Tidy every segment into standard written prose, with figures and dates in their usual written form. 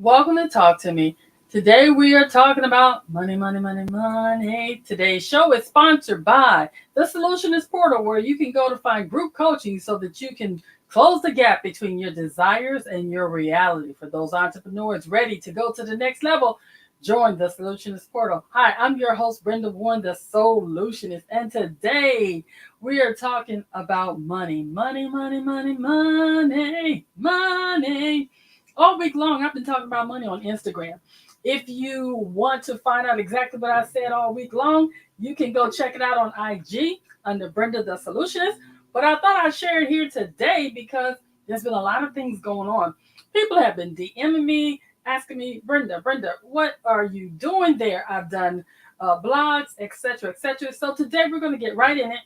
Welcome to Talk to Me. Today we are talking about money, money, money, money. Today's show is sponsored by the Solutionist Portal, where you can go to find group coaching so that you can close the gap between your desires and your reality. For those entrepreneurs ready to go to the next level, join the Solutionist Portal. Hi, I'm your host, Brenda Warren, the Solutionist, and today we are talking about money, money, money, money, money, money. All week long, I've been talking about money on Instagram. If you want to find out exactly what I said all week long, you can go check it out on IG under Brenda the Solutionist. But I thought I'd share it here today because there's been a lot of things going on. People have been DMing me, asking me, Brenda, what are you doing there? I've done blogs, etc., etc. So today we're going to get right in it.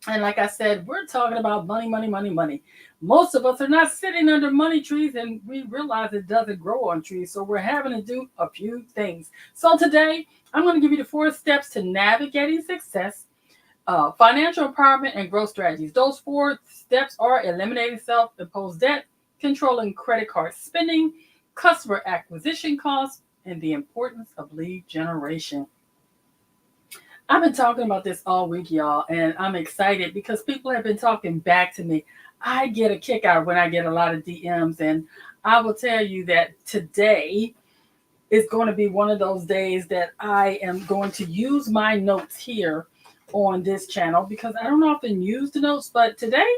And like I said, we're talking about money, money, money, money. Most of us are not sitting under money trees, and we realize it doesn't grow on trees. So we're having to do a few things. So today, I'm going to give you the 4 steps to navigating success, financial empowerment, and growth strategies. Those 4 steps are eliminating self-imposed debt, controlling credit card spending, customer acquisition costs, and the importance of lead generation. I've been talking about this all week, y'all, and I'm excited because people have been talking back to me. I get a kick out when I get a lot of DMs, and I will tell you that today is going to be one of those days that I am going to use my notes here on this channel because I don't often use the notes, but today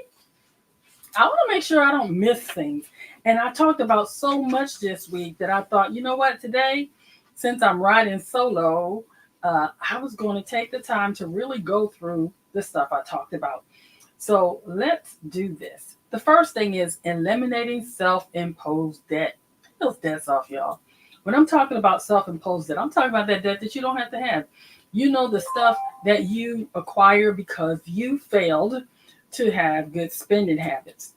I want to make sure I don't miss things. And I talked about so much this week that I thought, you know what, today, since I'm riding solo, I was going to take the time to really go through the stuff I talked about. So let's do this. The first thing is eliminating self-imposed debt. Pay those debts off, y'all. When I'm talking about self-imposed debt, I'm talking about that debt that you don't have to have. You know, the stuff that you acquire because you failed to have good spending habits.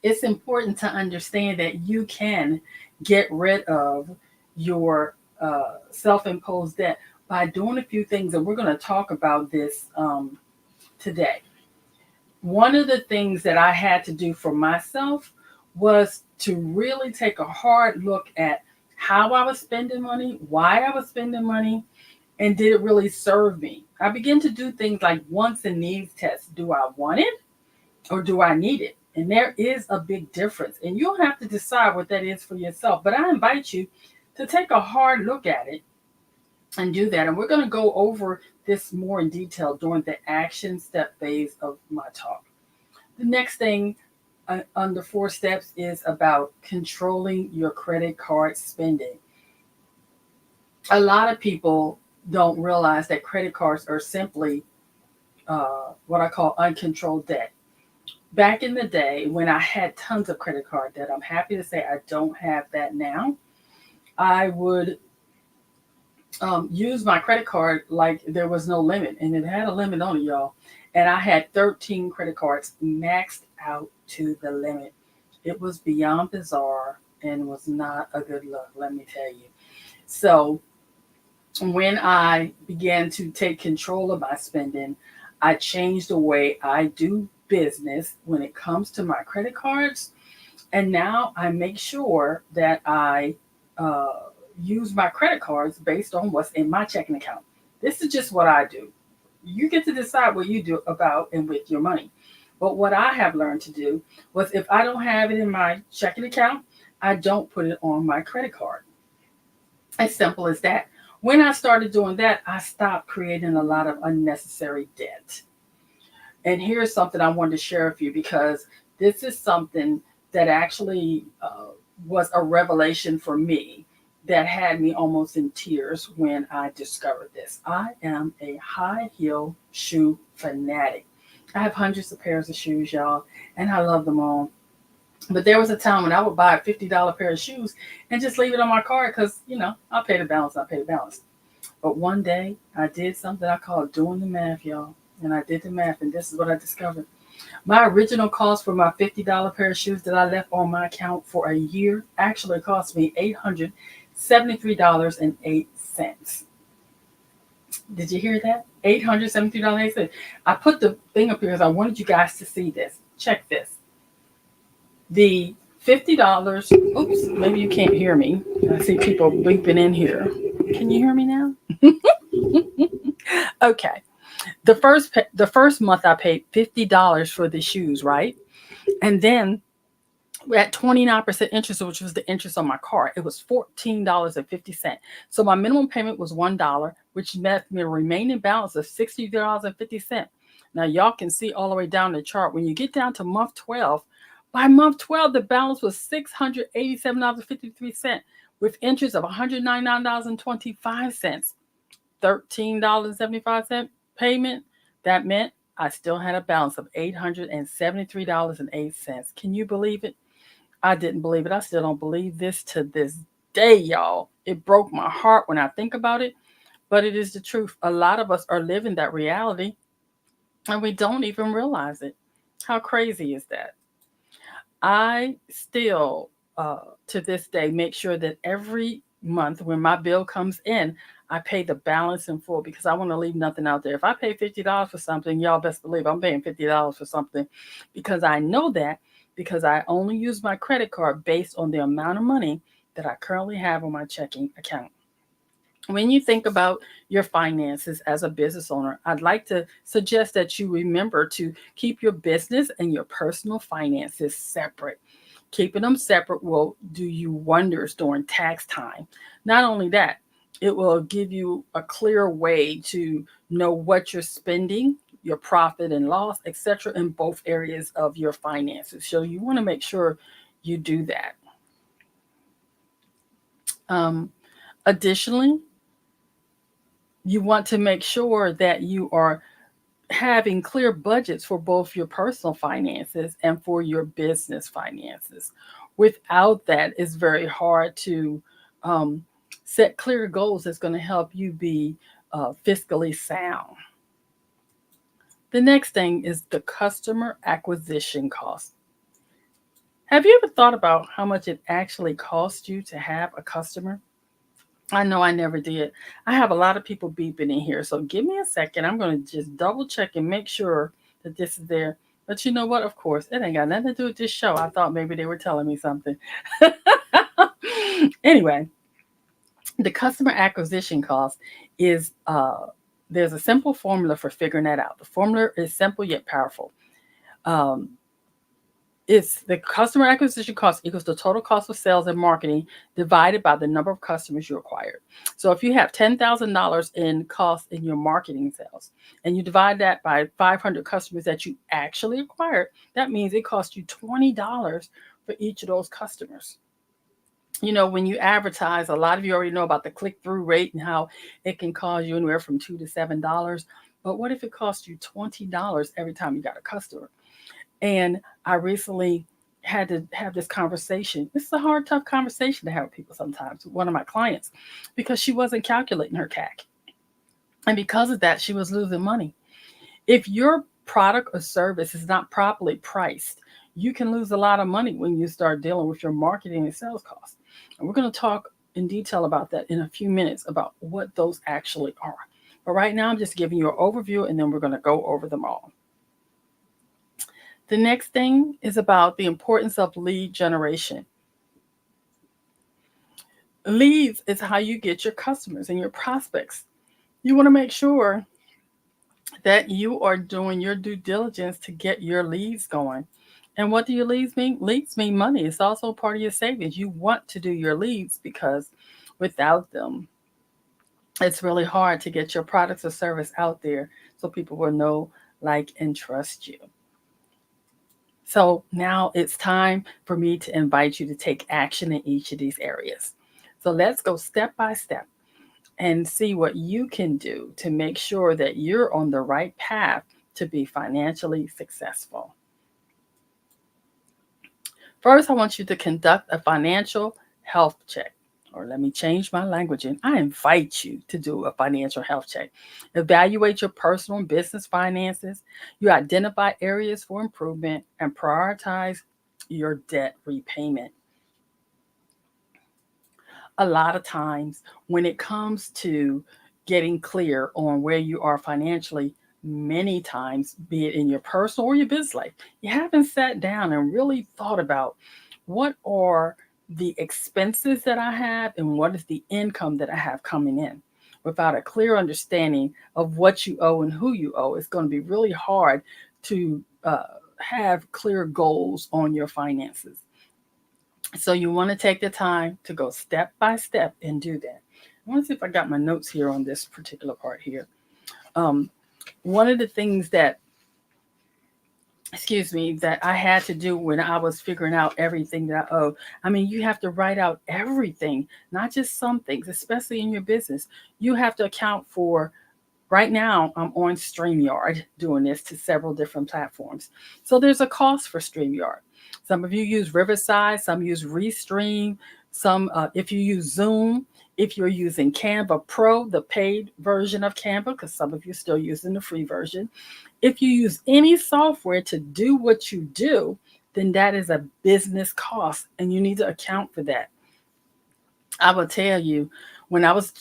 It's important to understand that you can get rid of your self-imposed debt by doing a few things, and we're going to talk about this today. One of the things that I had to do for myself was to really take a hard look at how I was spending money, why I was spending money, and did it really serve me? I began to do things like wants and needs tests. Do I want it or do I need it? And there is a big difference. And you'll have to decide what that is for yourself. But I invite you to take a hard look at it and do that. And we're going to go over this more in detail during the action step phase of my talk. The next thing under 4 steps is about controlling your credit card spending. A lot of people don't realize that credit cards are simply what I call uncontrolled debt. Back in the day when I had tons of credit card debt, I'm happy to say I don't have that now. I would use my credit card like there was no limit, and it had a limit on it, y'all. And I had 13 credit cards maxed out to the limit. It was beyond bizarre and was not a good look, let me tell you. So when I began to take control of my spending, I changed the way I do business when it comes to my credit cards. And now I make sure that I use my credit cards based on what's in my checking account. This is just what I do. You get to decide what you do about and with your money. But what I have learned to do was if I don't have it in my checking account, I don't put it on my credit card. As simple as that. When I started doing that, I stopped creating a lot of unnecessary debt. And here's something I wanted to share with you because this is something that actually was a revelation for me that had me almost in tears when I discovered this. I am a high heel shoe fanatic. I have hundreds of pairs of shoes, y'all, and I love them all. But there was a time when I would buy a $50 pair of shoes and just leave it on my card because, I'll pay the balance. But one day I did something I call doing the math, y'all. And I did the math, and this is what I discovered. My original cost for my $50 pair of shoes that I left on my account for a year actually cost me $873.08. Did you hear that? $873.08. I put the thing up here because I wanted you guys to see this. Check this. The $50. Oops, maybe you can't hear me. I see people beeping in here. Can you hear me now? Okay. The first month I paid $50 for the shoes, right? And then at 29% interest, which was the interest on my car, it was $14.50. So my minimum payment was $1, which left me a remaining balance of $60.50. Now y'all can see all the way down the chart. When you get down to month 12, by month 12, the balance was $687.53 with interest of $199.25. $13.75 payment. That meant I still had a balance of $873.08. Can you believe it? I didn't believe it. I still don't believe this to this day, y'all. It broke my heart when I think about it, but it is the truth. A lot of us are living that reality and we don't even realize it. How crazy is that? I still, to this day, make sure that every month when my bill comes in, I pay the balance in full because I want to leave nothing out there. If I pay $50 for something, y'all best believe I'm paying $50 for something because I know that because I only use my credit card based on the amount of money that I currently have on my checking account. When you think about your finances as a business owner, I'd like to suggest that you remember to keep your business and your personal finances separate. Keeping them separate will do you wonders during tax time. Not only that, it will give you a clear way to know what you're spending, your profit and loss, etc., in both areas of your finances. So you want to make sure you do that. Um, Additionally, you want to make sure that you are having clear budgets for both your personal finances and for your business finances. Without that, it's very hard to um, set clear goals that's going to help you be fiscally sound. The next thing is the customer acquisition cost. Have you ever thought about how much it actually costs you to have a customer? I know I never did. I have a lot of people beeping in here, so give me a second. I'm going to just double check and make sure that this is there. But you know what? Of course, it ain't got nothing to do with this show. I thought maybe they were telling me something. Anyway, the customer acquisition cost is there's a simple formula for figuring that out. The formula is simple yet powerful. Um, it's the customer acquisition cost equals the total cost of sales and marketing divided by the number of customers you acquired. So if you have $10,000 in cost in your marketing sales and you divide that by 500 customers that you actually acquired, that means it costs you $20 for each of those customers. You know, when you advertise, a lot of you already know about the click through rate and how it can cost you anywhere from $2 to $7. But what if it costs you $20 every time you got a customer? And I recently had to have this conversation. This is a hard, tough conversation to have with people sometimes, with one of my clients, because she wasn't calculating her CAC. And because of that, she was losing money. If your product or service is not properly priced, you can lose a lot of money when you start dealing with your marketing and sales costs. And we're going to talk in detail about that in a few minutes about what those actually are. But right now, I'm just giving you an overview and then we're going to go over them all. The next thing is about the importance of lead generation. Leads is how you get your customers and your prospects. You want to make sure that you are doing your due diligence to get your leads going. And what do your leads mean? Leads mean money. It's also part of your savings. You want to do your leads because without them, it's really hard to get your products or service out there so people will know, like, and trust you. So now it's time for me to invite you to take action in each of these areas. So let's go step by step and see what you can do to make sure that you're on the right path to be financially successful. First, I want you to conduct a financial health check. Or let me change my language and I invite you to do a financial health check. Evaluate your personal and business finances. You identify areas for improvement and prioritize your debt repayment. A lot of times, when it comes to getting clear on where you are financially, many times, be it in your personal or your business life, you haven't sat down and really thought about What are the expenses that I have and what is the income that I have coming in? Without a clear understanding of what you owe and who you owe, it's going to be really hard to have clear goals on your finances. So you want to take the time to go step by step and do that. I want to see if I got my notes here on this particular part here. Um, One of the things that, excuse me, that I had to do when I was figuring out everything that I owe. I mean, you have to write out everything, not just some things, especially in your business. You have to account for. Right now, I'm on StreamYard doing this to several different platforms. So there's a cost for StreamYard. Some of you use Riverside, some use Restream, some, if you use Zoom, if you're using Canva Pro, the paid version of Canva, because some of you are still using the free version. If you use any software to do what you do, then that is a business cost, and you need to account for that. I will tell you, when I was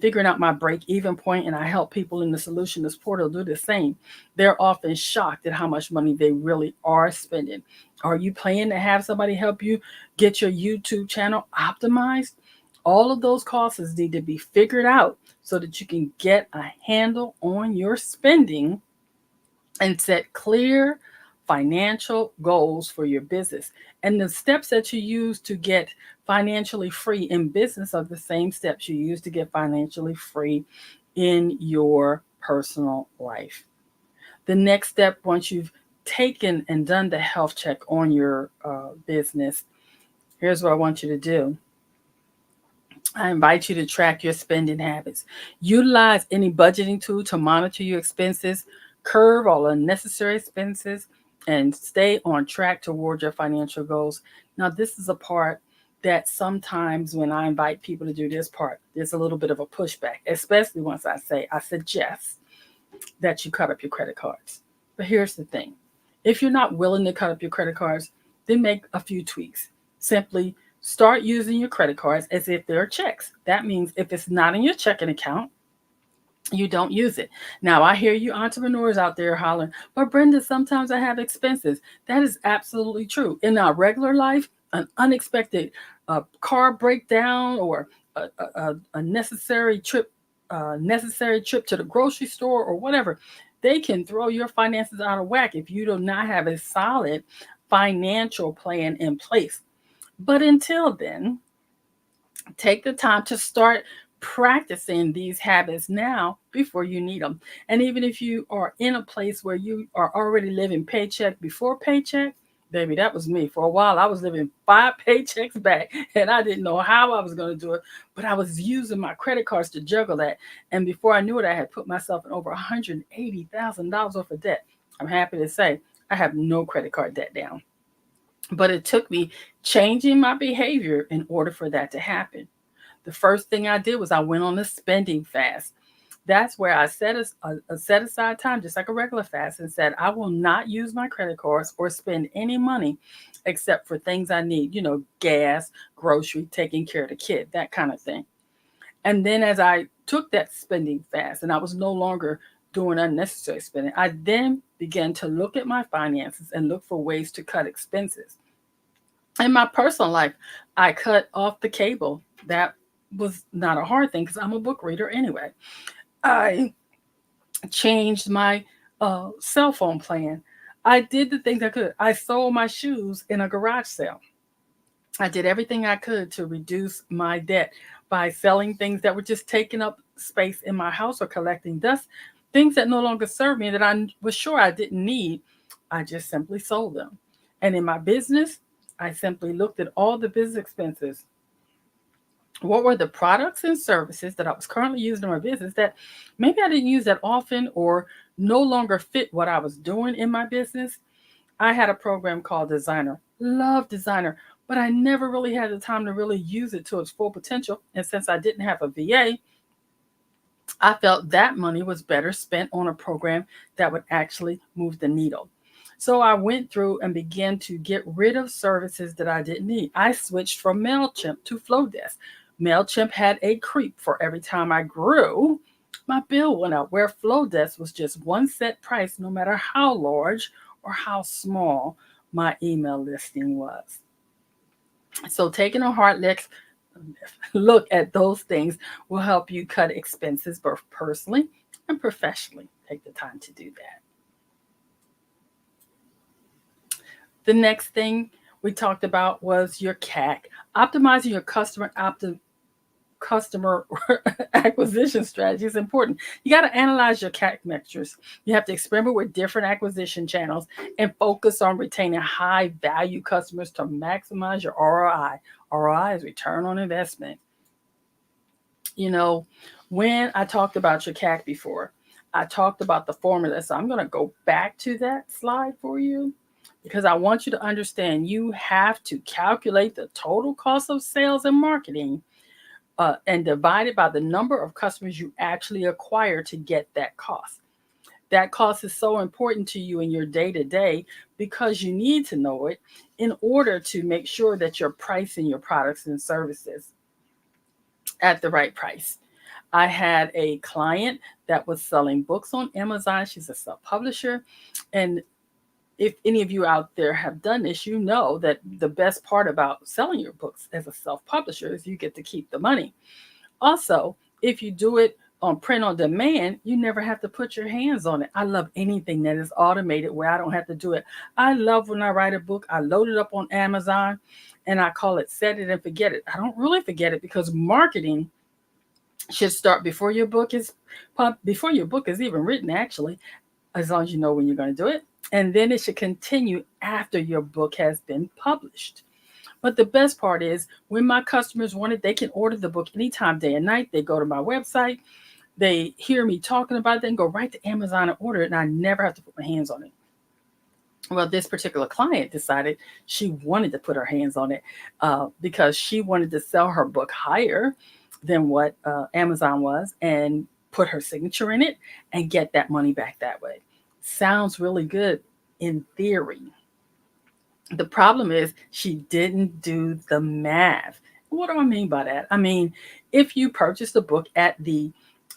figuring out my break even point, and I help people in the Solutionist Portal do the same, they're often shocked at how much money they really are spending. Are you planning to have somebody help you get your YouTube channel optimized? All of those costs need to be figured out so that you can get a handle on your spending and set clear financial goals for your business. And the steps that you use to get financially free in business are the same steps you use to get financially free in your personal life. The next step, once you've taken and done the health check on your business, here's what I want you to do. I invite you to track your spending habits. Utilize any budgeting tool to monitor your expenses, curb all unnecessary expenses, and stay on track toward your financial goals. Now, this is a part that sometimes when I invite people to do this part, there's a little bit of a pushback, especially once I say, I suggest that you cut up your credit cards. But here's the thing, if you're not willing to cut up your credit cards, then make a few tweaks. Simply start using your credit cards as if they're checks. That means if it's not in your checking account, you don't use it. Now, I hear you entrepreneurs out there hollering, but Brenda, sometimes I have expenses. That is absolutely true. In our regular life, an unexpected car breakdown or a necessary trip to the grocery store or whatever, they can throw your finances out of whack if you do not have a solid financial plan in place. But until then, take the time to start practicing these habits now before you need them. And even if you are in a place where you are already living paycheck before paycheck, baby, that was me. For a while, I was living 5 paychecks back and I didn't know how I was going to do it, but I was using my credit cards to juggle that. And before I knew it, I had put myself in over $180,000 worth of debt. I'm happy to say I have no credit card debt down. But it took me changing my behavior in order for that to happen. The first thing I did was I went on a spending fast. That's where I a set aside time, just like a regular fast, and said, I will not use my credit cards or spend any money except for things I need, gas, grocery, taking care of the kid, that kind of thing. And then as I took that spending fast and I was no longer doing unnecessary spending, I then began to look at my finances and look for ways to cut expenses. In my personal life, I cut off the cable. That was not a hard thing because I'm a book reader anyway. I changed my cell phone plan. I did the things I could. I sold my shoes in a garage sale. I did everything I could to reduce my debt by selling things that were just taking up space in my house or collecting dust, things that no longer served me that I was sure I didn't need. I just simply sold them. And in my business, I simply looked at all the business expenses. What were the products and services that I was currently using in my business that maybe I didn't use that often or no longer fit what I was doing in my business? I had a program called Designer. Love Designer, but I never really had the time to really use it to its full potential. And since I didn't have a VA, I felt that money was better spent on a program that would actually move the needle. So I went through and began to get rid of services that I didn't need. I switched from MailChimp to Flowdesk. MailChimp had a creep for every time I grew. My bill went up, where Flowdesk was just one set price no matter how large or how small my email listing was. So taking a hard look at those things will help you cut expenses both personally and professionally. Take the time to do that. The next thing we talked about was your CAC, optimizing your customer acquisition strategy is important. You got to analyze your CAC metrics. You have to experiment with different acquisition channels and focus on retaining high value customers to maximize your ROI. ROI is return on investment. You know, when I talked about your CAC before, I talked about the formula. So I'm going to go back to that slide for you because I want you to understand you have to calculate the total cost of sales and marketing and divide it by the number of customers you actually acquire to get that cost. That cost is so important to you in your day to day because you need to know it in order to make sure that you're pricing your products and services at the right price. I had a client that was selling books on Amazon. She's a self publisher. And if any of you out there have done this, you know that the best part about selling your books as a self publisher is you get to keep the money. Also, if you do it on print on demand, you never have to put your hands on it. I love anything that is automated where I don't have to do it. I love when I write a book, I load it up on Amazon and I call it set it and forget it. I don't really forget it because marketing should start before your book is even written, actually, as long as you know when you're going to do it. And then it should continue after your book has been published. But the best part is when my customers want it, they can order the book anytime, day and night. They go to my website, they hear me talking about it, and go right to Amazon and order it, and I never have to put my hands on it. Well, this particular client decided she wanted to put her hands on it because she wanted to sell her book higher than what Amazon was and put her signature in it and get that money back that way. Sounds really good in theory. The problem is she didn't do the math. What do I mean by that? I mean, if you purchase the book at the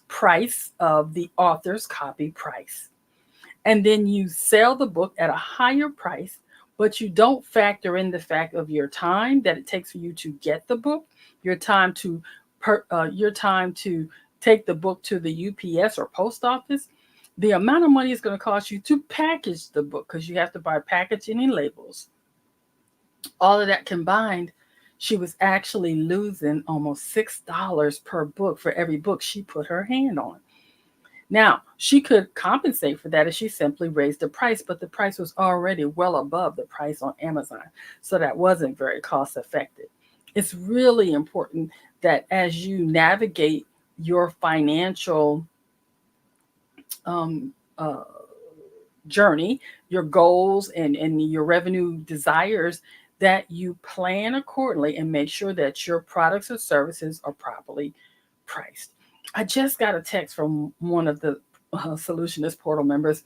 price of the author's copy price, and then you sell the book at a higher price, but you don't factor in the fact of your time that it takes for you to get the book, your time to your time to take the book to the UPS or post office, the amount of money it's going to cost you to package the book because you have to buy packaging and labels. All of that combined, she was actually losing almost $6 per book for every book she put her hand on. Now, she could compensate for that if she simply raised the price, but the price was already well above the price on Amazon. So that wasn't very cost effective. It's really important that as you navigate your financial um, uh, journey, your goals, and your revenue desires, that you plan accordingly and make sure that your products or services are properly priced. I just got a text from one of the Solutionist Portal members.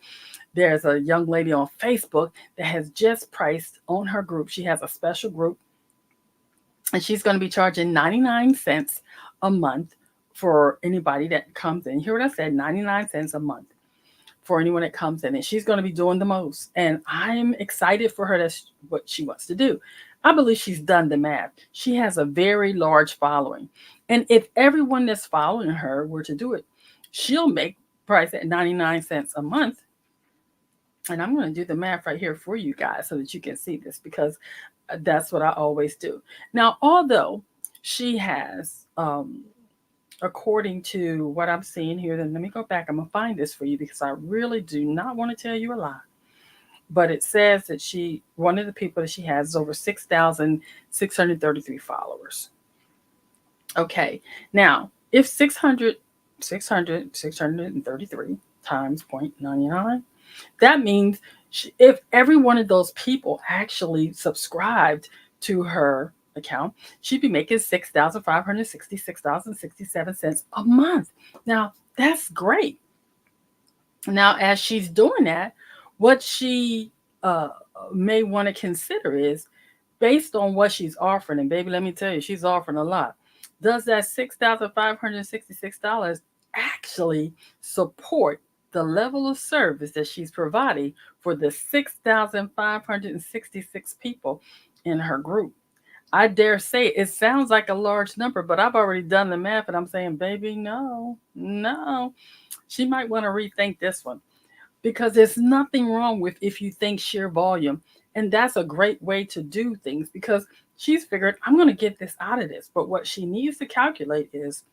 There's a young lady on Facebook that has just priced on her group. She has a special group and she's going to be charging 99 cents a month for anybody that comes in. Hear what I said? 99 cents a month for anyone that comes in, and she's going to be doing the most. And I'm excited for her. That's what she wants to do. I believe she's done the math. She has a very large following. And if everyone that's following her were to do it, she'll make price at 99 cents a month. And I'm going to do the math right here for you guys so that you can see this because that's what I always do. Now, although she has, according to what I'm seeing here, then let me go back. I'm going to find this for you because I really do not want to tell you a lie. But it says that one of the people that she has is over 6,633 followers. Okay. Now, if 633 times 0.99, that means if every one of those people actually subscribed to her account, she'd be making $6,566.67 a month. Now, that's great. Now, as she's doing that, what she may want to consider is based on what she's offering. And baby, let me tell you, she's offering a lot. Does that $6,566 actually support the level of service that she's providing for the 6,566 people in her group? I dare say it sounds like a large number, but I've already done the math and I'm saying, baby, no, no. She might want to rethink this one because there's nothing wrong with if you think sheer volume. And that's a great way to do things because she's figured, I'm going to get this out of this. But what she needs to calculate is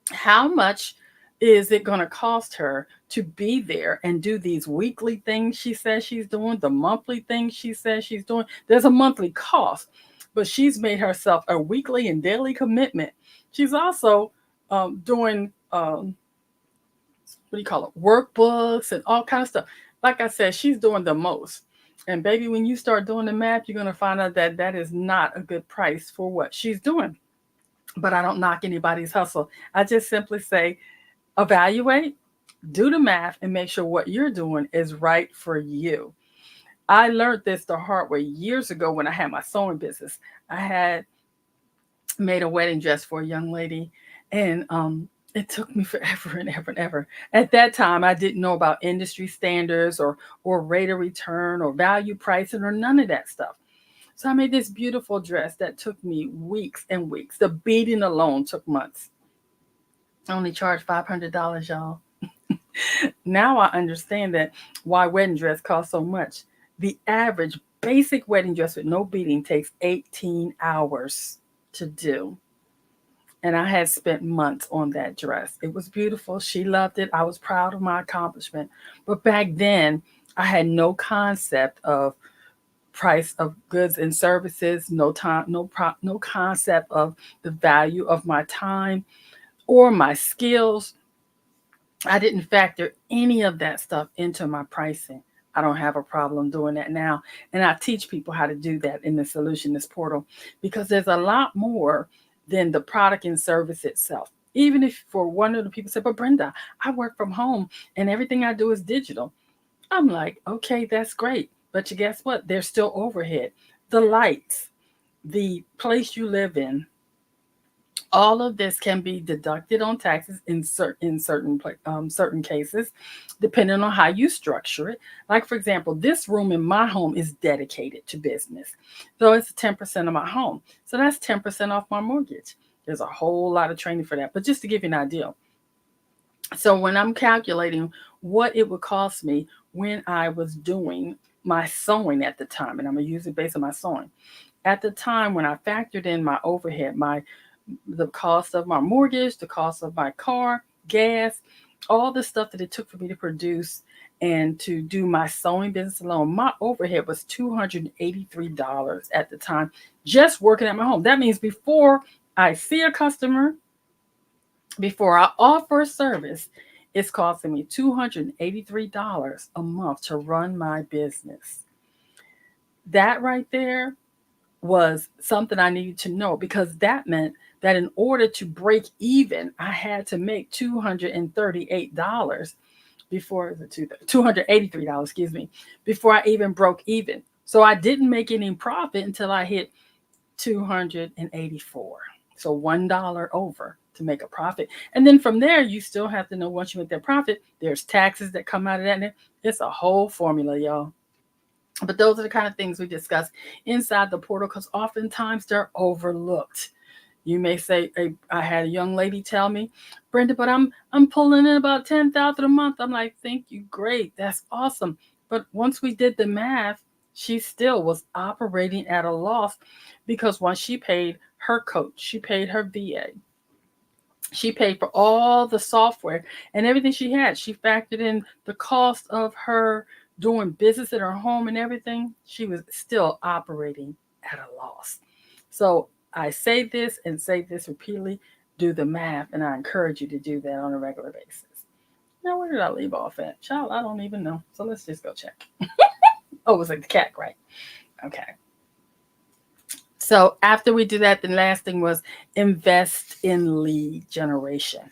how much is it going to cost her to be there and do these weekly things she says she's doing, the monthly things she says she's doing. There's a monthly cost, but she's made herself a weekly and daily commitment. She's also doing what do you call it, workbooks and all kinds of stuff. Like I said, she's doing the most. And baby, when you start doing the math, you're going to find out that that is not a good price for what she's doing. But I don't knock anybody's hustle. I just simply say, evaluate, do the math, and make sure what you're doing is right for you. I learned this the hard way years ago when I had my sewing business. I had made a wedding dress for a young lady, and it took me forever and ever and ever. At that time, I didn't know about industry standards or rate of return or value pricing or none of that stuff. So I made this beautiful dress that took me weeks and weeks. The beading alone took months. I only charged $500, y'all. Now I understand that why wedding dress costs so much. The average basic wedding dress with no beading takes 18 hours to do. And I had spent months on that dress. It was beautiful. She loved it. I was proud of my accomplishment. But back then, I had no concept of price of goods and services, no time, no concept of the value of my time or my skills. I didn't factor any of that stuff into my pricing. I don't have a problem doing that now. And I teach people how to do that in the Solutionist Portal because there's a lot more than the product and service itself. Even if for one of the people say, but Brenda, I work from home and everything I do is digital. I'm like, okay, that's great. But you guess what? There's still overhead. The lights, the place you live in, all of this can be deducted on taxes in certain cases, depending on how you structure it. Like for example, this room in my home is dedicated to business, so it's 10% of my home. So that's 10% off my mortgage. There's a whole lot of training for that, but just to give you an idea. So when I'm calculating what it would cost me when I was doing my sewing at the time, and I'm gonna use it based on my sewing at the time when I factored in my overhead, my the cost of my mortgage, the cost of my car, gas, all the stuff that it took for me to produce and to do my sewing business alone, my overhead was $283 at the time, just working at my home. That means before I see a customer, before I offer a service, it's costing me $283 a month to run my business. That right there was something I needed to know because that meant that in order to break even, I had to make $238 before the $283, excuse me, before I even broke even. So I didn't make any profit until I hit 284. So $1 over to make a profit. And then from there, you still have to know once you make that profit, there's taxes that come out of that. It's a whole formula, y'all. But those are the kind of things we discuss inside the portal because oftentimes they're overlooked. You may say, hey, I had a young lady tell me, Brenda, but I'm pulling in about 10,000 a month. I'm like, thank you, great, that's awesome. But once we did the math, she still was operating at a loss because once she paid her coach, she paid her VA, she paid for all the software and everything she had. She factored in the cost of her doing business at her home and everything. She was still operating at a loss. So I say this and say this repeatedly, do the math, and I encourage you to do that on a regular basis. Now, where did I leave off at? Child, I don't even know. So let's just go check. Oh, it was like the cat, right? Okay. So after we do that, the last thing was invest in lead generation.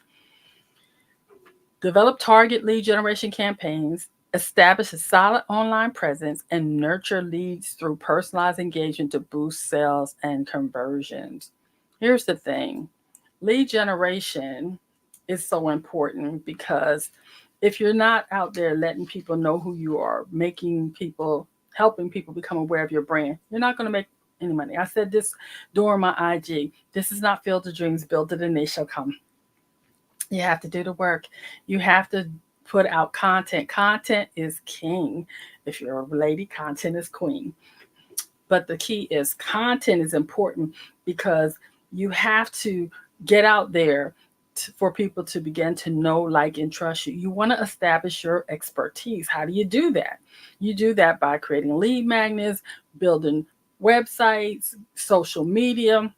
Develop target lead generation campaigns, establish a solid online presence, and nurture leads through personalized engagement to boost sales and conversions. Here's the thing, lead generation is so important because if you're not out there letting people know who you are, making people, helping people become aware of your brand, you're not going to make any money. I said this during my IG. This is not Field of Dreams, build it and they shall come. You have to do the work. You have to put out content. Content is king. If you're a lady, content is queen. But the key is content is important because you have to get out there for people to begin to know, like, and trust you. You want to establish your expertise. How do you do that? You do that by creating lead magnets, building websites, social media,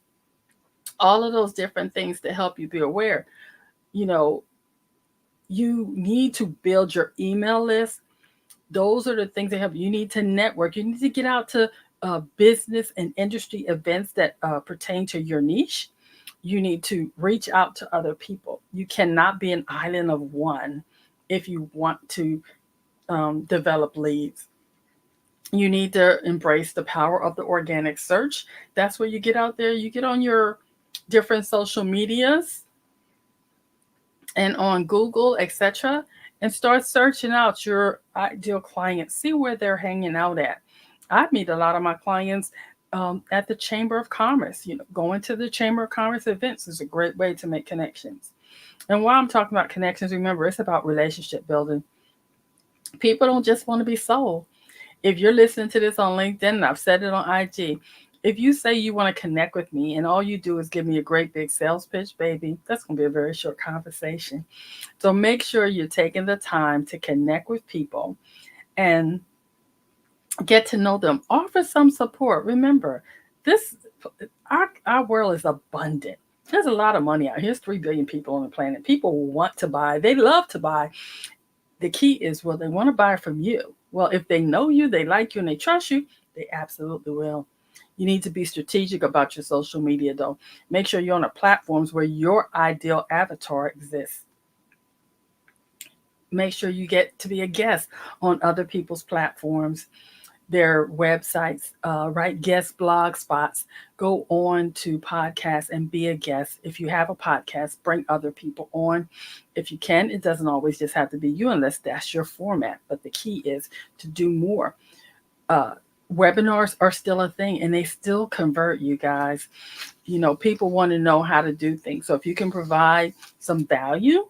all of those different things to help you be aware. You know, you need to build your email list. Those are the things that help. You need to network. You need to get out to business and industry events that pertain to your niche. You need to reach out to other people. You cannot be an island of one if you want to develop leads. You need to embrace the power of the organic search. That's where you get out there. You get on your different social medias and on Google, etc., and start searching out your ideal clients. See where they're hanging out at. I meet a lot of my clients at the Chamber of Commerce. You know, going to the Chamber of Commerce events is a great way to make connections. And while I'm talking about connections, remember, it's about relationship building. People don't just want to be sold. If you're listening to this on LinkedIn, and I've said it on IG, if you say you want to connect with me and all you do is give me a great big sales pitch, baby, that's going to be a very short conversation. So make sure you're taking the time to connect with people and get to know them. Offer some support. Remember, this our world is abundant. There's a lot of money out here. There's 3 billion people on the planet. People want to buy. They love to buy. The key is, well, they want to buy from you. Well, if they know you, they like you, and they trust you, they absolutely will. You need to be strategic about your social media, though. Make sure you're on the platforms where your ideal avatar exists. Make sure you get to be a guest on other people's platforms, their websites, write guest blog spots, go on to podcasts and be a guest. If you have a podcast, bring other people on. If you can, it doesn't always just have to be you unless that's your format. But the key is to do more. Uh, Webinars are still a thing and they still convert, you guys. You know, people want to know how to do things. So if you can provide some value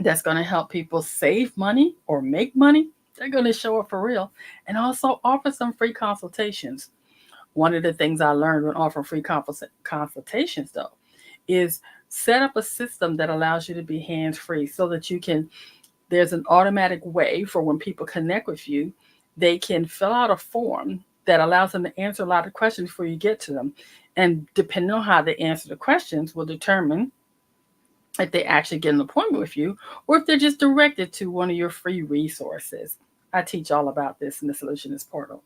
that's going to help people save money or make money, they're going to show up for real. And also offer some free consultations. One of the things I learned when offering free consultations, though, is set up a system that allows you to be hands free so that you can, there's an automatic way for when people connect with you, they can fill out a form that allows them to answer a lot of questions before you get to them. And depending on how they answer the questions will determine if they actually get an appointment with you or if they're just directed to one of your free resources. I teach all about this in the Solutionist Portal.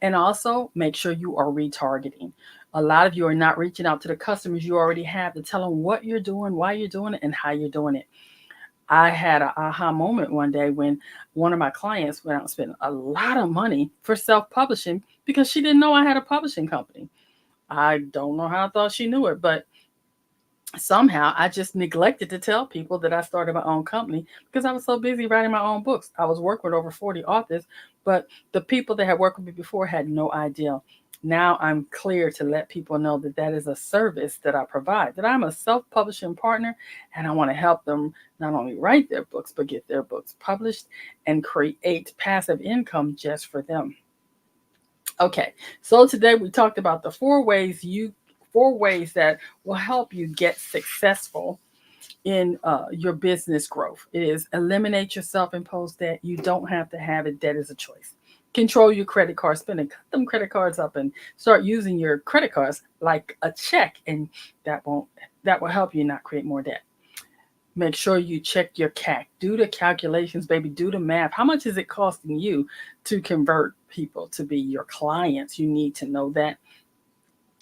And also make sure you are retargeting. A lot of you are not reaching out to the customers you already have to tell them what you're doing, why you're doing it, and how you're doing it. I had an aha moment one day when one of my clients went out and spent a lot of money for self-publishing because she didn't know I had a publishing company. I don't know how I thought she knew it, but somehow I just neglected to tell people that I started my own company because I was so busy writing my own books. I was working with over 40 authors, but the people that had worked with me before had no idea. Now I'm clear to let people know that that is a service that I provide, that I'm a self-publishing partner, and I want to help them not only write their books, but get their books published and create passive income just for them. Okay, so today we talked about the 4 ways that will help you get successful in your business growth. It is eliminate your self-imposed debt. You don't have to have it. Debt is a choice. Control your credit card spending. Cut them credit cards up and start using your credit cards like a check, and that will help you not create more debt. Make sure you check your CAC. Do the calculations, baby. Do the math. How much is it costing you to convert people to be your clients? You need to know that.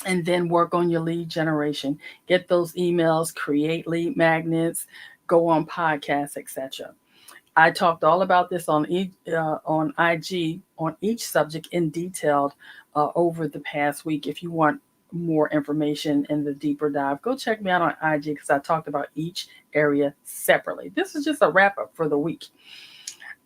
And then work on your lead generation. Get those emails, create lead magnets, go on podcasts, etc. I talked all about this on IG on each subject in detail over the past week. If you want more information in the deeper dive, go check me out on IG because I talked about each area separately. This is just a wrap up for the week.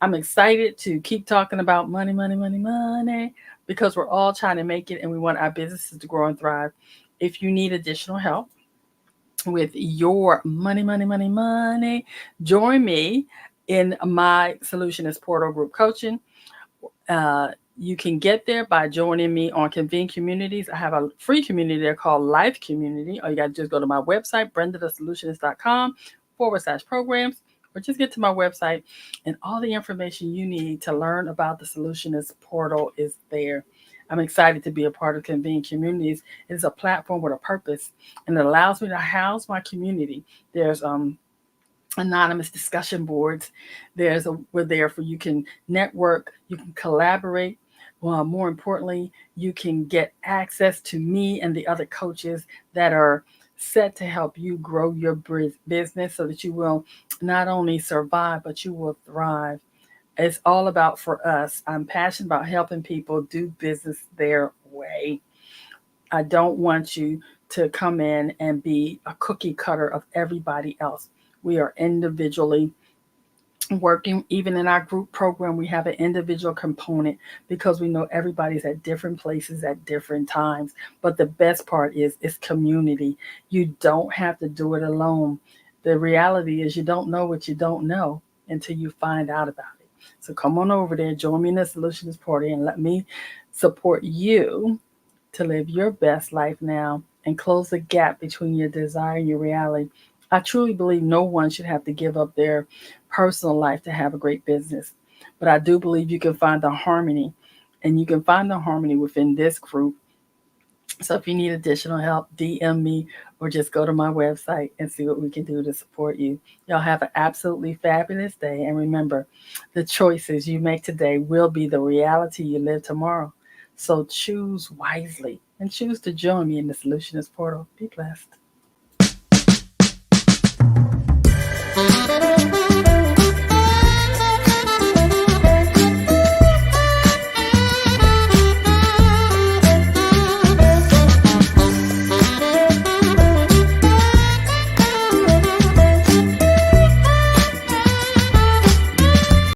I'm excited to keep talking about money, money, money, money, because we're all trying to make it and we want our businesses to grow and thrive. If you need additional help with your money, money, money, money, join me in my Solutionist Portal group coaching. Uh, you can get there by joining me on Convene Communities. I have a free community there called Life Community. Or you got to just go to my website, brendadasolutionist.com/programs, or just get to my website, and all the information you need to learn about the Solutionist Portal is there. I'm excited to be a part of Convene Communities. It is a platform with a purpose, and it allows me to house my community. There's anonymous discussion boards. We're there for you can network, you can collaborate. Well, more importantly, you can get access to me and the other coaches that are set to help you grow your business so that you will not only survive, but you will thrive. It's all about for us. I'm passionate about helping people do business their way. I don't want you to come in and be a cookie cutter of everybody else. We are individually working. Even in our group program, we have an individual component because we know everybody's at different places at different times. But the best part is it's community. You don't have to do it alone. The reality is you don't know what you don't know until you find out about it. So come on over there, join me in the Solutions Party, and let me support you to live your best life now and close the gap between your desire and your reality. I truly believe no one should have to give up their personal life to have a great business. But I do believe you can find the harmony, and you can find the harmony within this group. So if you need additional help, DM me or just go to my website and see what we can do to support you. Y'all have an absolutely fabulous day. And remember, the choices you make today will be the reality you live tomorrow. So choose wisely and choose to join me in the Solutionist Portal. Be blessed.